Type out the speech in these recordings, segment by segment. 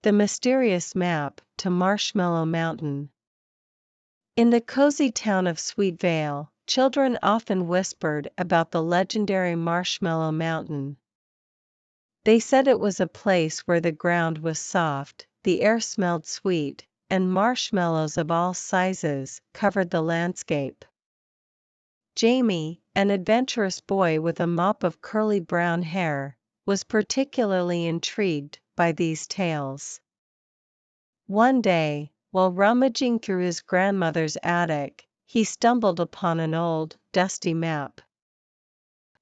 The Mysterious Map to Marshmallow Mountain. In the cozy town of Sweet Vale, children often whispered about the legendary Marshmallow Mountain. They said it was a place where the ground was soft, the air smelled sweet, and marshmallows of all sizes covered the landscape. Jamie, an adventurous boy with a mop of curly brown hair, was particularly intrigued by these tales. One day, while rummaging through his grandmother's attic, he stumbled upon an old, dusty map.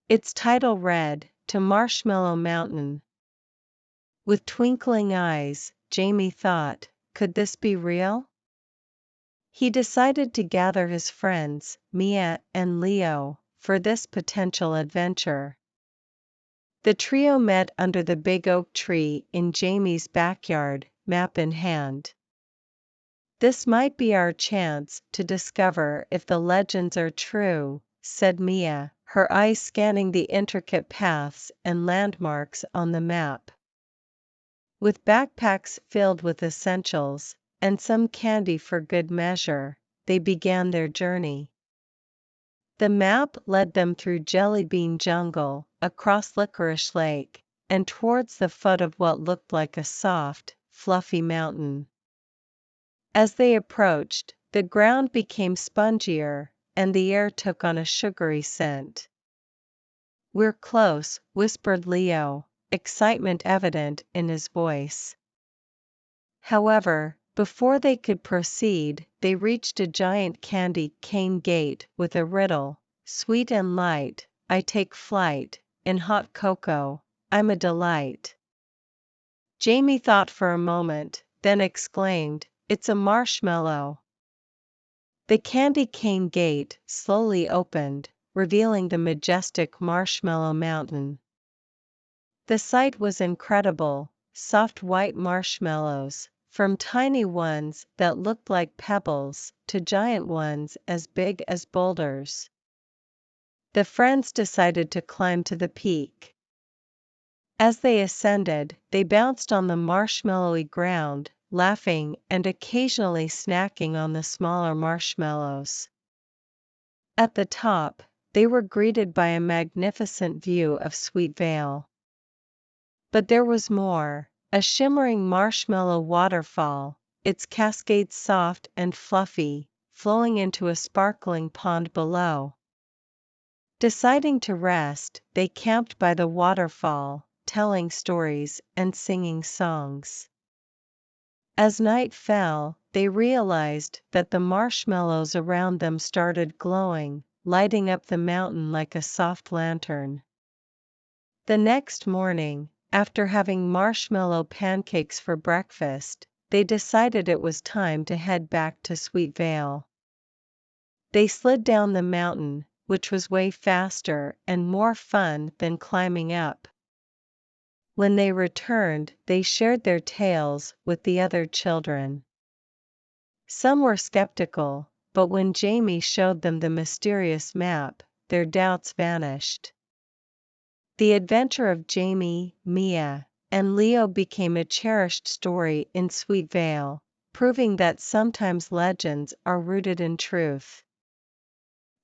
Its title read, "To Marshmallow Mountain." With twinkling eyes, Jamie thought, could this be real? He decided to gather his friends, Mia and Leo, for this potential adventure. The trio met under the big oak tree in Jamie's backyard, map in hand. "This might be our chance to discover if the legends are true," said Mia, her eyes scanning the intricate paths and landmarks on the map. With backpacks filled with essentials, and some candy for good measure, they began their journey. The map led them through Jelly Bean Jungle, across Licorice Lake, and towards the foot of what looked like a soft, fluffy mountain. As they approached, the ground became spongier, and the air took on a sugary scent. "We're close," whispered Leo, excitement evident in his voice. However, before they could proceed, they reached a giant candy cane gate with a riddle, "Sweet and light, I take flight, in hot cocoa, I'm a delight." Jamie thought for a moment, then exclaimed, "It's a marshmallow." The candy cane gate slowly opened, revealing the majestic Marshmallow Mountain. The sight was incredible, soft white marshmallows, from tiny ones that looked like pebbles to giant ones as big as boulders. The friends decided to climb to the peak. As they ascended, they bounced on the marshmallowy ground, laughing and occasionally snacking on the smaller marshmallows. At the top, they were greeted by a magnificent view of Sweet Vale. But there was more. A shimmering marshmallow waterfall, its cascades soft and fluffy, flowing into a sparkling pond below. Deciding to rest, they camped by the waterfall, telling stories and singing songs. As night fell, they realized that the marshmallows around them started glowing, lighting up the mountain like a soft lantern. The next morning, after having marshmallow pancakes for breakfast, they decided it was time to head back to Sweet Vale. They slid down the mountain, which was way faster and more fun than climbing up. When they returned, they shared their tales with the other children. Some were skeptical, but when Jamie showed them the mysterious map, their doubts vanished. The adventure of Jamie, Mia, and Leo became a cherished story in Sweet Vale, proving that sometimes legends are rooted in truth.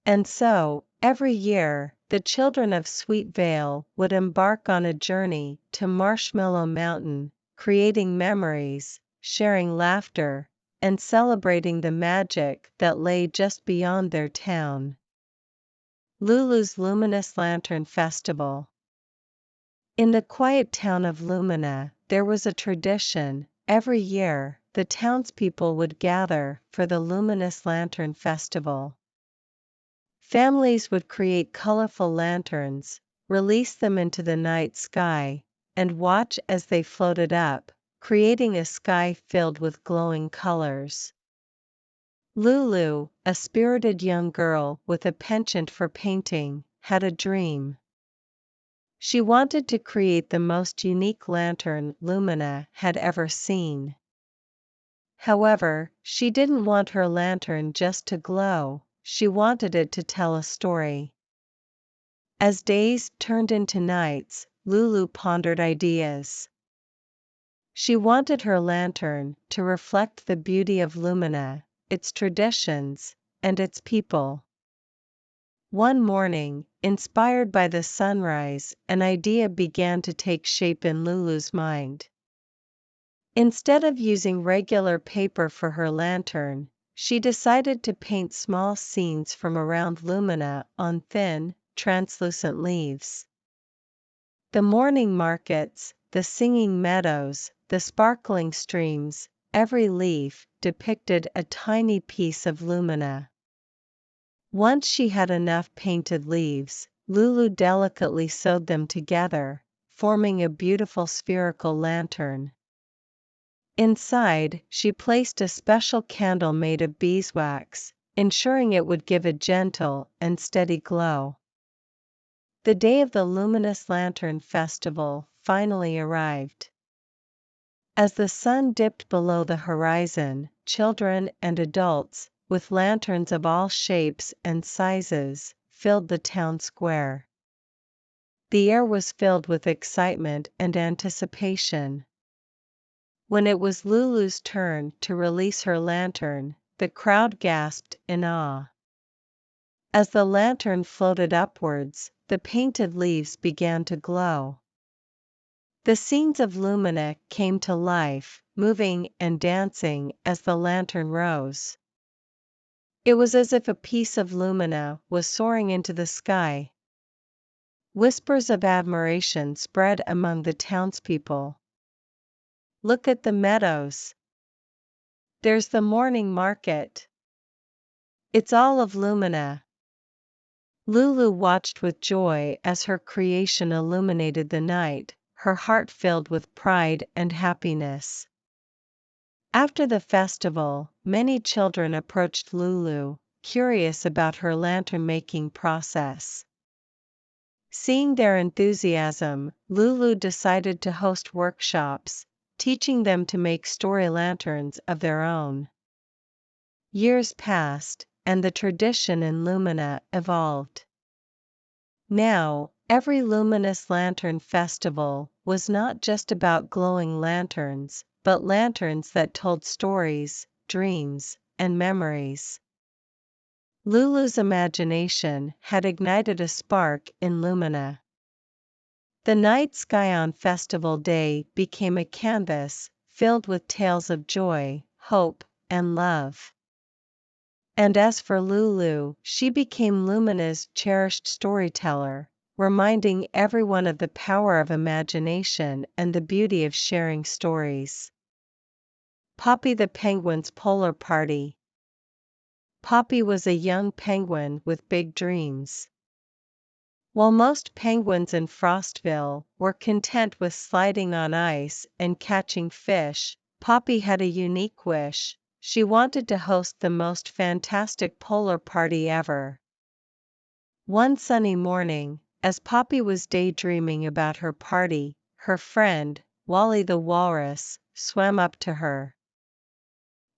And so, every year, the children of Sweet Vale would embark on a journey to Marshmallow Mountain, creating memories, sharing laughter, and celebrating the magic that lay just beyond their town. Lulu's Luminous Lantern Festival. In the quiet town of Lumina, there was a tradition. Every year, the townspeople would gather for the Luminous Lantern Festival. Families would create colorful lanterns, release them into the night sky, and watch as they floated up, creating a sky filled with glowing colors. Lulu, a spirited young girl with a penchant for painting, had a dream. She wanted to create the most unique lantern Lumina had ever seen. However, she didn't want her lantern just to glow, she wanted it to tell a story. As days turned into nights, Lulu pondered ideas. She wanted her lantern to reflect the beauty of Lumina, its traditions, and its people. One morning, inspired by the sunrise, an idea began to take shape in Lulu's mind. Instead of using regular paper for her lantern, she decided to paint small scenes from around Lumina on thin, translucent leaves. The morning markets, the singing meadows, the sparkling streams, every leaf depicted a tiny piece of Lumina. Once she had enough painted leaves, Lulu delicately sewed them together, forming a beautiful spherical lantern. Inside, she placed a special candle made of beeswax, ensuring it would give a gentle and steady glow. The day of the Luminous Lantern Festival finally arrived. As the sun dipped below the horizon, children and adults, with lanterns of all shapes and sizes, filled the town square. The air was filled with excitement and anticipation. When it was Lulu's turn to release her lantern, the crowd gasped in awe. As the lantern floated upwards, the painted leaves began to glow. The scenes of Lumina came to life, moving and dancing as the lantern rose. It was as if a piece of Lumina was soaring into the sky. Whispers of admiration spread among the townspeople. "Look at the meadows. There's the morning market. It's all of Lumina." Lulu watched with joy as her creation illuminated the night, her heart filled with pride and happiness. After the festival, many children approached Lulu, curious about her lantern-making process. Seeing their enthusiasm, Lulu decided to host workshops, teaching them to make story lanterns of their own. Years passed, and the tradition in Lumina evolved. Now, every Luminous Lantern Festival was not just about glowing lanterns, but lanterns that told stories, dreams, and memories. Lulu's imagination had ignited a spark in Lumina. The night sky on festival day became a canvas filled with tales of joy, hope, and love. And as for Lulu, she became Lumina's cherished storyteller, reminding everyone of the power of imagination and the beauty of sharing stories. Poppy the Penguin's Polar Party. Poppy was a young penguin with big dreams. While most penguins in Frostville were content with sliding on ice and catching fish, Poppy had a unique wish. She wanted to host the most fantastic polar party ever. One sunny morning, as Poppy was daydreaming about her party, her friend, Wally the walrus, swam up to her.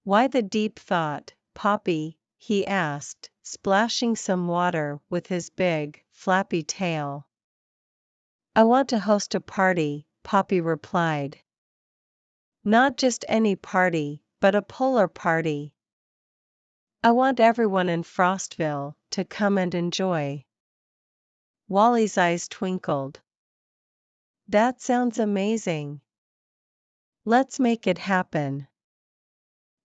"Why the deep thought, Poppy?" he asked, splashing some water with his big, flappy tail. "I want to host a party," Poppy replied. "Not just any party, but a polar party. I want everyone in Frostville to come and enjoy." Wally's eyes twinkled. "That sounds amazing. Let's make it happen."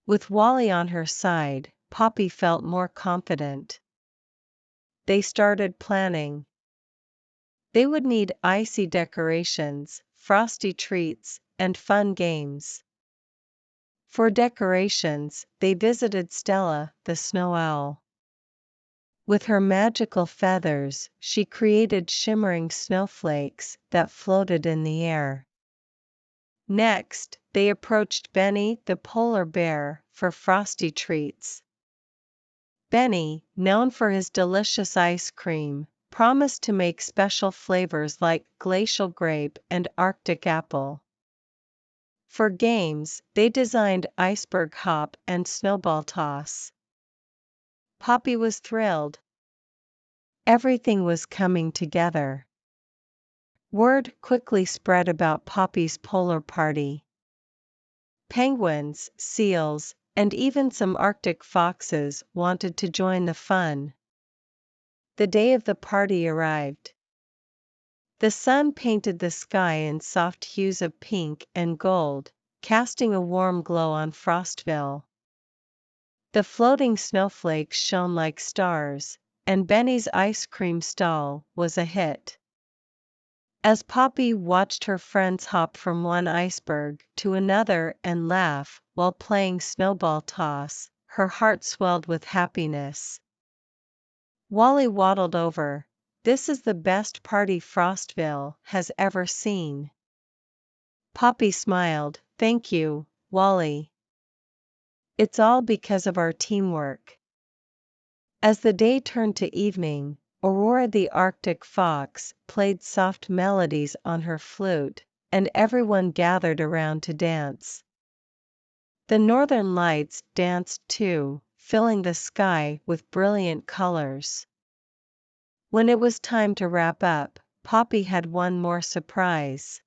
With Wally on her side, Poppy felt more confident. They started planning. They would need icy decorations, frosty treats, and fun games. For decorations, they visited Stella, the snow owl. With her magical feathers, she created shimmering snowflakes that floated in the air. Next, they approached Benny the polar bear for frosty treats. Benny, known for his delicious ice cream, promised to make special flavors like glacial grape and Arctic apple. For games, they designed iceberg hop and snowball toss. Poppy was thrilled. Everything was coming together. Word quickly spread about Poppy's polar party. Penguins, seals, and even some Arctic foxes wanted to join the fun. The day of the party arrived. The sun painted the sky in soft hues of pink and gold, casting a warm glow on Frostville. The floating snowflakes shone like stars, and Benny's ice cream stall was a hit. As Poppy watched her friends hop from one iceberg to another and laugh while playing snowball toss, her heart swelled with happiness. Wally waddled over. "This is the best party Frostville has ever seen." Poppy smiled. "Thank you, Wally. It's all because of our teamwork." As the day turned to evening, Aurora the Arctic fox played soft melodies on her flute, and everyone gathered around to dance. The northern lights danced too, filling the sky with brilliant colors. When it was time to wrap up, Poppy had one more surprise.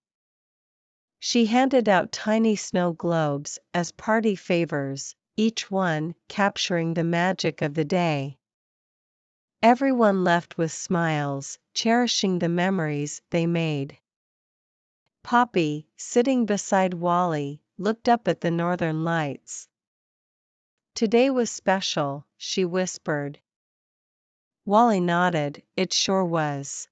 She handed out tiny snow globes as party favors, each one capturing the magic of the day. Everyone left with smiles, cherishing the memories they made. Poppy, sitting beside Wally, looked up at the northern lights. "Today was special," she whispered. Wally nodded. "It sure was.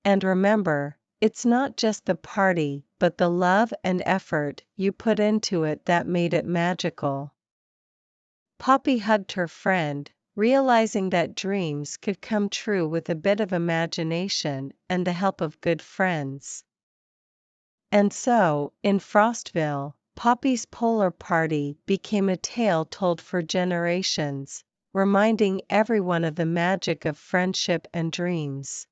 And remember, it's not just the party, but the love and effort you put into it that made it magical." Poppy hugged her friend, realizing that dreams could come true with a bit of imagination and the help of good friends. And so, in Frostville, Poppy's polar party became a tale told for generations, reminding everyone of the magic of friendship and dreams.